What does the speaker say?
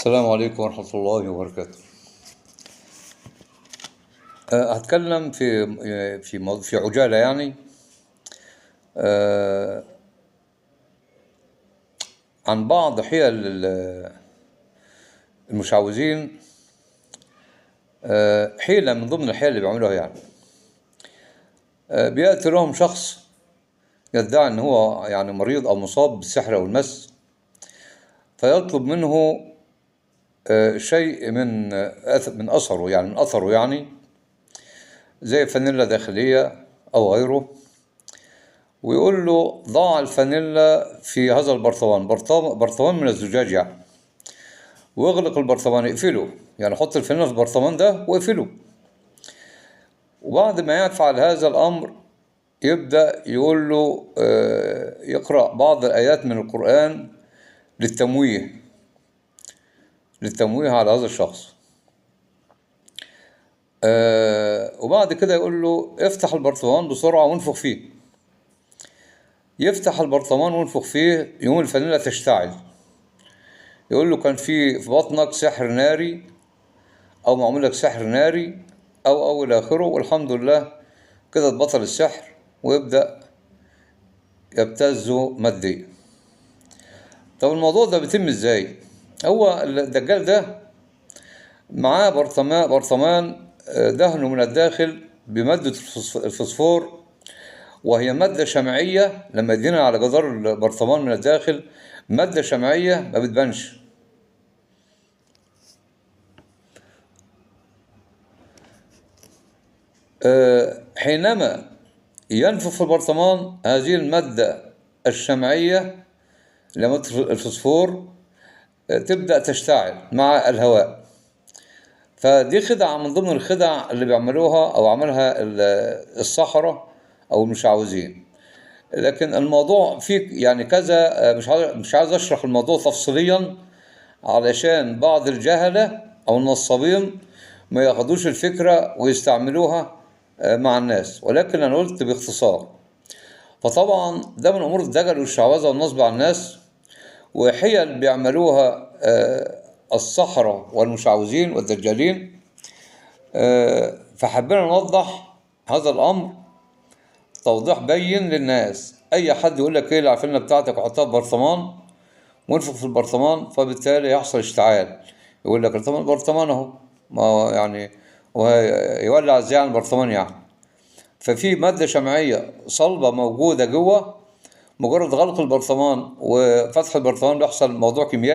السلام عليكم ورحمة الله وبركاته. هتكلم في عجالة يعني آه، عن بعض حيل المشعوذين. حيلة من ضمن الحيل اللي بيعملوها يعني بيأتي لهم شخص يدعي ان هو يعني مريض او مصاب بالسحر او المس، فيطلب منه شيء من اثره يعني زي فانيلا داخلية او غيره، ويقول له ضع الفانيلا في هذا برطمان من الزجاج يعني، واغلق البرطمان، اقفله يعني، حط الفانيلا في البرطمان ده واقفله. وبعد ما يفعل هذا الأمر يبدأ يقول له يقرأ بعض الآيات من القرآن للتمويه على هذا الشخص. وبعد كده يقول له افتح البرطمان بسرعة وانفخ فيه. يفتح البرطمان وينفخ فيه، يقوم الفانيلا تشتعل. يقول له كان في بطنك سحر ناري، أو معمول لك سحر ناري، أو إلى آخره، والحمد لله كده اتبطل السحر، ويبدأ يبتزه ماديا. طب الموضوع ده بيتم ازاي؟ هو الدجال ده معاه برطمان دهنه من الداخل بمادة الفوسفور، وهي مادة شمعية. لما يدينا على جدار البرطمان من الداخل مادة شمعية ما بتبانش. حينما ينفخ في البرطمان هذه المادة الشمعية لمادة الفوسفور تبدأ تشتعل مع الهواء. فدي خدعة من ضمن الخدع اللي بيعملوها أو عملها السحرة أو المشعوذين. لكن الموضوع فيه يعني كذا، مش عايز أشرح الموضوع تفصيليا علشان بعض الجهلة أو النصابين ما ياخدوش الفكرة ويستعملوها مع الناس، ولكن أنا قلت باختصار. فطبعا ده من أمور الدجل والشعوذة والنصب على الناس، وحيل بيعملوها السحرة والمشعوذين والدجالين. فحبينا نوضح هذا الأمر توضيح بين للناس. أي حد يقول لك إيه العفنة بتاعتك وحطها في برطمان وانفخ في البرطمان، فبالتالي يحصل اشتعال. يقول لك البرطمان أهو، ما هو يعني يولع ازاي عن البرطمان يعني. ففي مادة شمعية صلبة موجودة جوه، مجرد غلق البرطمان وفتح البرطمان بيحصل موضوع كيميائي.